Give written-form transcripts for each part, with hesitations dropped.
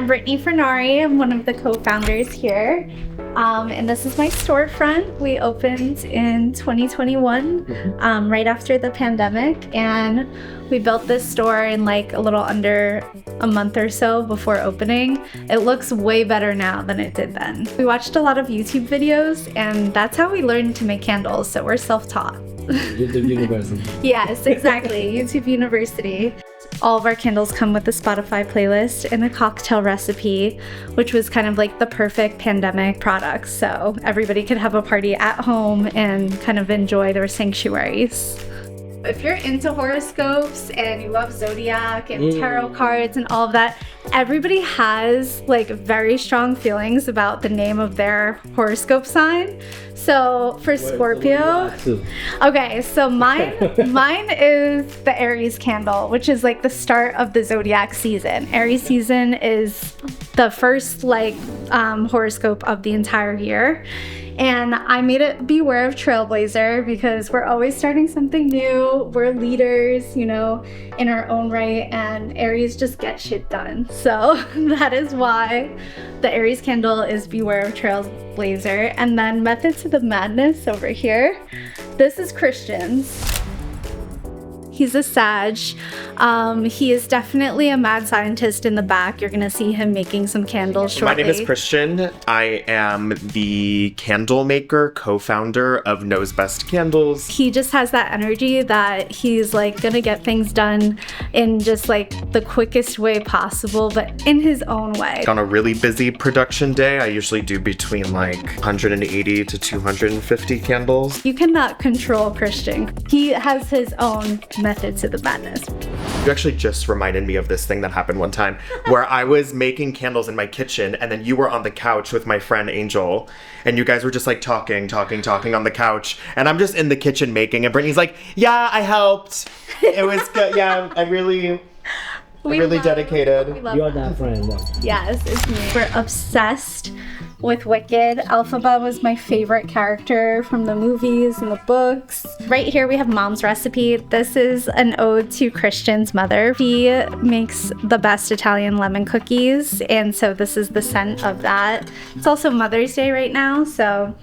I'm Brittany Fernari. I'm one of the co-founders here. And this is my storefront. We opened in 2021, right after the pandemic. And we built this store in like a little under a month or so before opening. It looks way better now than it did then. We watched a lot of YouTube videos, and that's how we learned to make candles. So we're self-taught. YouTube University. Yes, exactly. YouTube University. All of our candles come with a Spotify playlist and a cocktail recipe, which was kind of like the perfect pandemic product. So everybody could have a party at home and kind of enjoy their sanctuaries. If you're into horoscopes and you love zodiac and tarot cards and all of that, everybody has like very strong feelings about the name of their horoscope sign. So for Scorpio, okay, so mine is the Aries candle, which is like the start of the zodiac season. Aries season is the first like horoscope of the entire year. And I made it beware of trailblazer because we're always starting something new. We're leaders, you know, in our own right, and Aries just get shit done. So that is why the Aries candle is beware of trailblazer. And then method to the madness over here. This is Christian's. He's a Sag. He is definitely a mad scientist in the back. You're gonna see him making some candles shortly. My name is Cristian. I am the candle maker, co-founder of Knows Best Candles. He just has that energy that he's like gonna get things done in just like the quickest way possible, but in his own way. On a really busy production day, I usually do between like 180 to 250 candles. You cannot control Christian. He has his own method to the madness. You actually just reminded me of this thing that happened one time where I was making candles in my kitchen, and then you were on the couch with my friend Angel, and you guys were just like talking on the couch, and I'm just in the kitchen making, and Brittany's like, yeah, I helped. It was good. Yeah, I really dedicated. You're that friend. Yes, it's me. We're obsessed with Wicked. Elphaba was my favorite character from the movies and the books. Right here we have Mom's recipe. This is an ode to Christian's mother. She makes the best Italian lemon cookies, and so this is the scent of that. It's also Mother's Day right now, so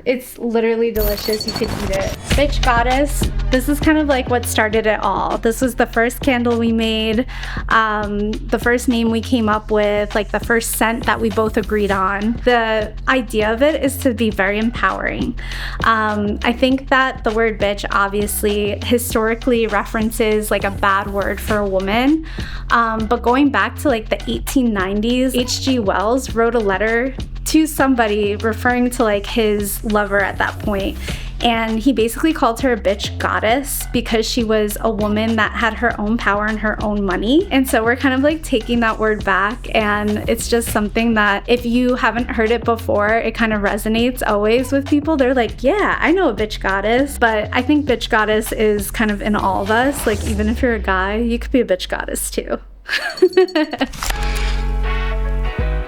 it's literally delicious. You could eat it. Bitch Goddess. This is kind of like what started it all. This was the first candle we made, the first name we came up with, like the first scent that we both agreed on. The idea of it is to be very empowering. I think that the word bitch obviously historically references like a bad word for a woman, but going back to like the 1890s, H.G. Wells wrote a letter to somebody referring to like his lover at that point, and he basically called her a bitch goddess because she was a woman that had her own power and her own money. And so we're kind of like taking that word back, and it's just something that if you haven't heard it before, it kind of resonates always with people. They're like, yeah, I know a bitch goddess. But I think bitch goddess is kind of in all of us. Like even if you're a guy, you could be a bitch goddess too.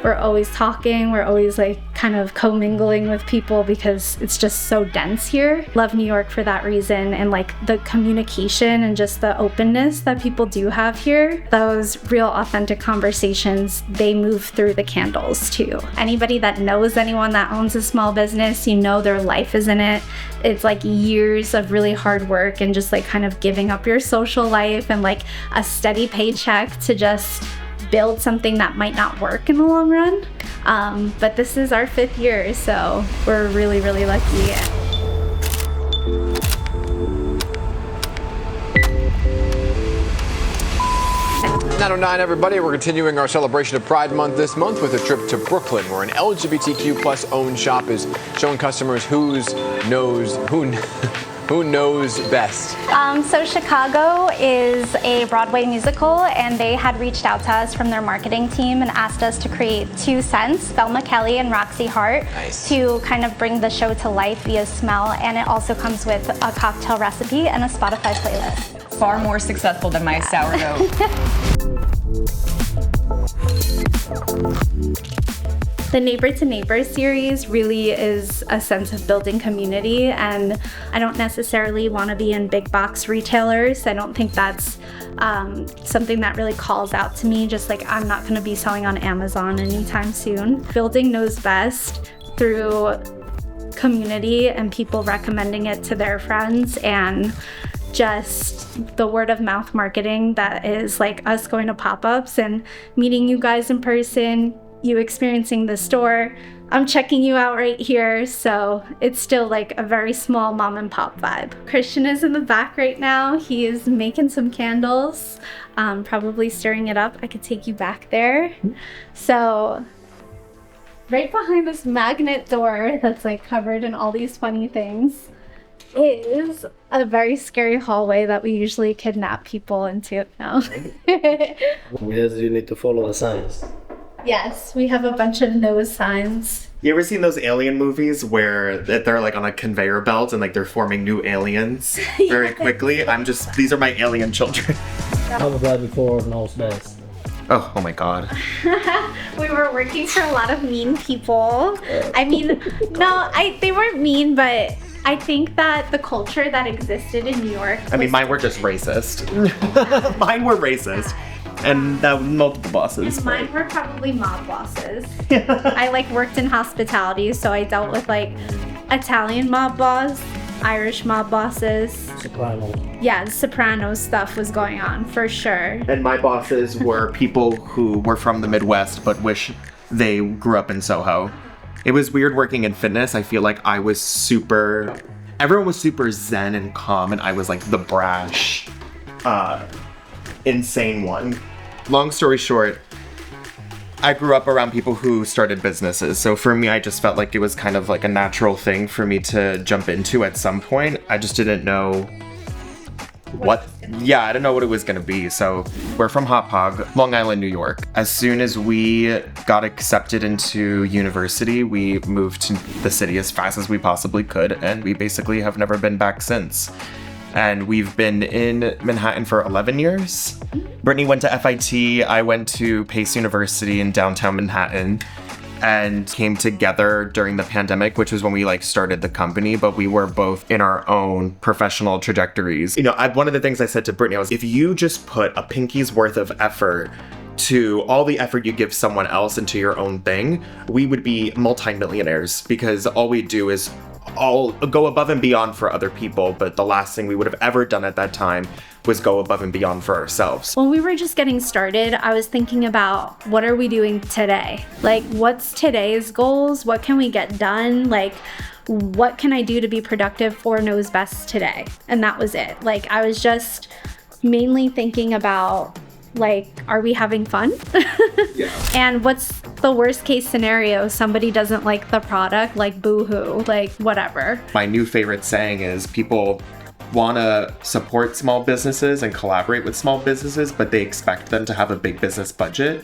We're always talking, we're always like kind of commingling with people because it's just so dense here. Love New York for that reason, and like the communication and just the openness that people do have here. Those real authentic conversations, they move through the candles too. Anybody that knows anyone that owns a small business, you know their life is in it. It's like years of really hard work and just like kind of giving up your social life and like a steady paycheck to just build something that might not work in the long run. But this is our 5th year, so we're really, really lucky. 909, everybody. We're continuing our celebration of Pride Month this month with a trip to Brooklyn, where an LGBTQ plus owned shop is showing customers who knows best. So Chicago is a Broadway musical, and they had reached out to us from their marketing team and asked us to create 2 scents, Velma Kelly and Roxy Hart, to kind of bring the show to life via smell. And it also comes with a cocktail recipe and a Spotify playlist. Far more successful than my sourdough. The Neighbor to Neighbor series really is a sense of building community, and I don't necessarily want to be in big box retailers. I don't think that's something that really calls out to me, just like I'm not going to be selling on Amazon anytime soon. Building Knows Best through community and people recommending it to their friends, and just the word of mouth marketing that is like us going to pop-ups and meeting you guys in person, you experiencing the store. I'm checking you out right here, so it's still like a very small mom and pop vibe. Cristian is in the back right now. He is making some candles, probably stirring it up. I could take you back there. So right behind this magnet door that's like covered in all these funny things is a very scary hallway that we usually kidnap people into. No. Yes, you need to follow the signs. Yes, we have a bunch of nose signs. You ever seen those alien movies where they're like on a conveyor belt and like they're forming new aliens very quickly? These are my alien children. How about before Knows Best? Oh my god. We were working for a lot of mean people. I mean, no, they weren't mean, but I think that the culture that existed in New York mine were just racist. Mine were racist. And multiple bosses. And mine were probably mob bosses. I like worked in hospitality, so I dealt with like Italian mob boss, Irish mob bosses. Soprano. Yeah, the Soprano stuff was going on for sure. And my bosses were people who were from the Midwest but wish they grew up in Soho. It was weird working in fitness. I feel like everyone was super zen and calm, and I was like the brash, insane one. Long story short, I grew up around people who started businesses. So for me, I just felt like it was kind of like a natural thing for me to jump into at some point. I just didn't know I didn't know what it was gonna be. So we're from Hop Hog, Long Island, New York. As soon as we got accepted into university, we moved to the city as fast as we possibly could, and we basically have never been back since. And we've been in Manhattan for 11 years. Brittany went to FIT, I went to Pace University in downtown Manhattan, and came together during the pandemic, which was when we like started the company, but we were both in our own professional trajectories. You know, one of the things I said to Brittany was, if you just put a pinky's worth of effort to all the effort you give someone else into your own thing, we would be multimillionaires, because all we do is all go above and beyond for other people, but the last thing we would have ever done at that time was go above and beyond for ourselves. When we were just getting started, I was thinking about, what are we doing today? Like, what's today's goals? What can we get done? Like, what can I do to be productive for Knows Best today? And that was it. Like, I was just mainly thinking about, like, are we having fun? Yeah. And what's the worst case scenario? Somebody doesn't like the product, like boo-hoo, like whatever. My new favorite saying is, people want to support small businesses and collaborate with small businesses, but they expect them to have a big business budget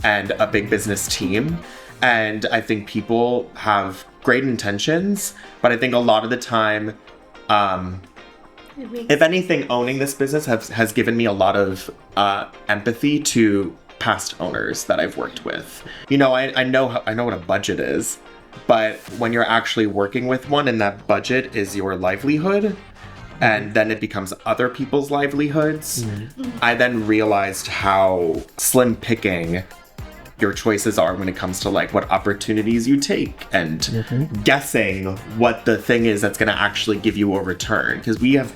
and a big business team. And I think people have great intentions, but I think a lot of the time, if anything, owning this business has given me a lot of empathy to past owners that I've worked with. You know, I know what a budget is, but when you're actually working with one and that budget is your livelihood, and then it becomes other people's livelihoods, I then realized how slim picking your choices are when it comes to like what opportunities you take and guessing what the thing is that's going to actually give you a return. Because we have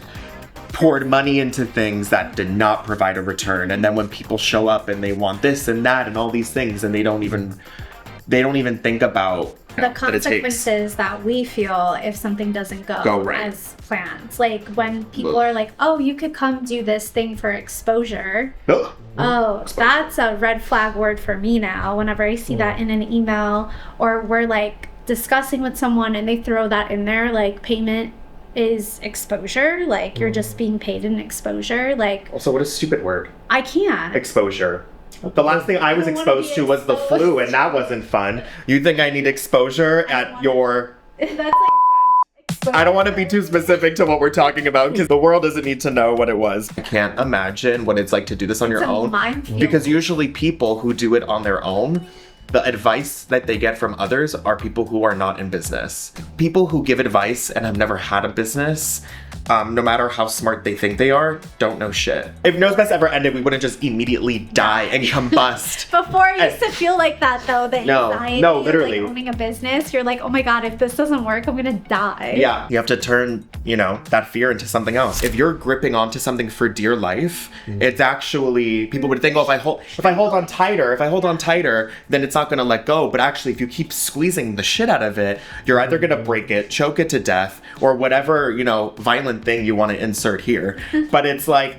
poured money into things that did not provide a return, and then when people show up and they want this and that and all these things, and they don't even think about the consequences that we feel if something doesn't go right as planned. Like when people are like, oh, you could come do this thing for exposure. Oh, that's a red flag word for me now. Whenever I see that in an email, or we're like discussing with someone and they throw that in there, like payment is exposure, like you're just being paid in exposure. Like, also, what a stupid word. I can't. Exposure. The last thing I was exposed to was the flu, and that wasn't fun. You think I need exposure at your... That's like... I don't want to be too specific to what we're talking about, because the world doesn't need to know what it was. I can't imagine what it's like to do this on your own. Minefield. Because usually people who do it on their own the advice that they get from others are people who are not in business. People who give advice and have never had a business, no matter how smart they think they are, don't know shit. If Knows Best ever ended, we wouldn't just immediately die and combust. Before I used to feel like that though, the anxiety no, literally. of like owning a business. You're like, oh my God, if this doesn't work, I'm gonna die. Yeah, you have to turn, that fear into something else. If you're gripping onto something for dear life, it's actually, people would think, oh, if I hold on tighter, then it's not gonna let go. But actually, if you keep squeezing the shit out of it, you're either gonna break it, choke it to death, or whatever, violent thing you want to insert here. But it's like,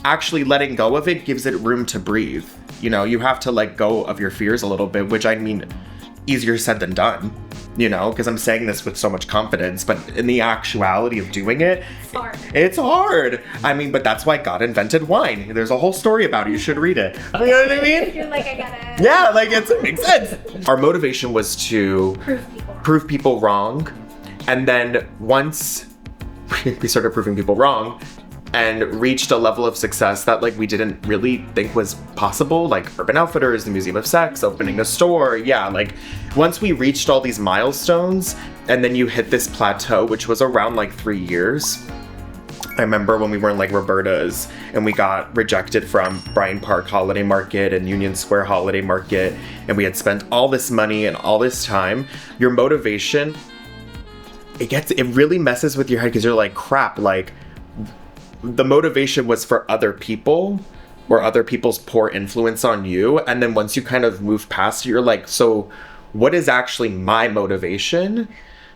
actually letting go of it gives it room to breathe. You have to let go of your fears a little bit, which I mean, easier said than done, because I'm saying this with so much confidence, but in the actuality of doing it, it's hard. I mean, but that's why God invented wine. There's a whole story about it. You should read it. You know what I mean? You're like, I get it. Yeah, like it makes sense. Our motivation was to prove people wrong. And then once we started proving people wrong and reached a level of success that we didn't really think was possible, like Urban Outfitters, the Museum of Sex, opening a store. Yeah, once we reached all these milestones and then you hit this plateau, which was around 3 years. I remember when we were in Roberta's and we got rejected from Bryant Park Holiday Market and Union Square Holiday Market, and we had spent all this money and all this time. Your motivation, it really messes with your head because you're like, crap, the motivation was for other people or other people's poor influence on you. And then once you kind of move past it, you're like, so what is actually my motivation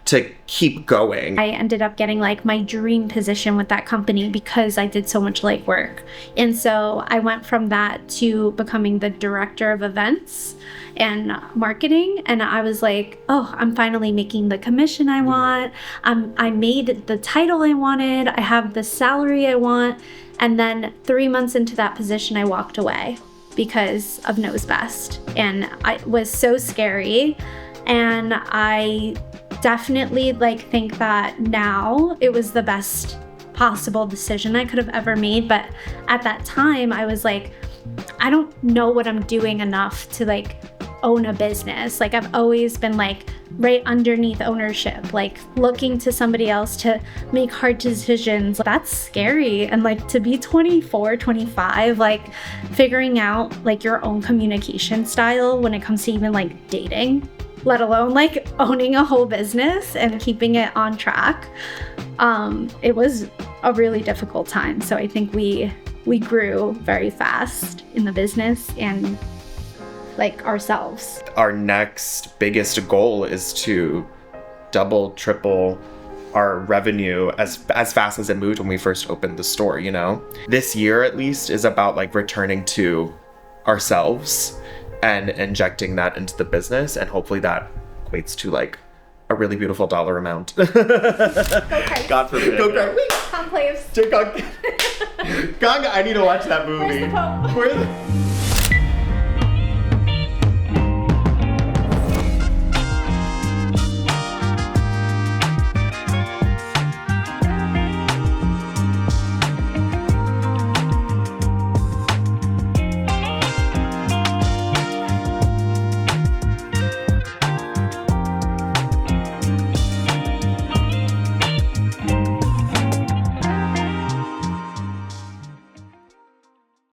to keep going? I ended up getting my dream position with that company because I did so much legwork. And so I went from that to becoming the director of events and marketing. And I was like, oh, I'm finally making the commission I want. I made the title I wanted. I have the salary I want. And then 3 months into that position, I walked away because of Knows Best. And it was so scary. And I definitely think that now it was the best possible decision I could have ever made. But at that time, I was like, I don't know what I'm doing enough to own a business. I've always been right underneath ownership, looking to somebody else to make hard decisions. That's scary. And to be 24, 25, figuring out your own communication style when it comes to even dating, let alone owning a whole business and keeping it on track. It was a really difficult time. So I think we grew very fast in the business and ourselves. Our next biggest goal is to double, triple our revenue as fast as it moved when we first opened the store, This year at least is about returning to ourselves and injecting that into the business, and hopefully that equates to a really beautiful dollar amount. Okay. God forbid. Go crazy. Conclaves. Gaga, I need to watch that movie. Where's the Pope?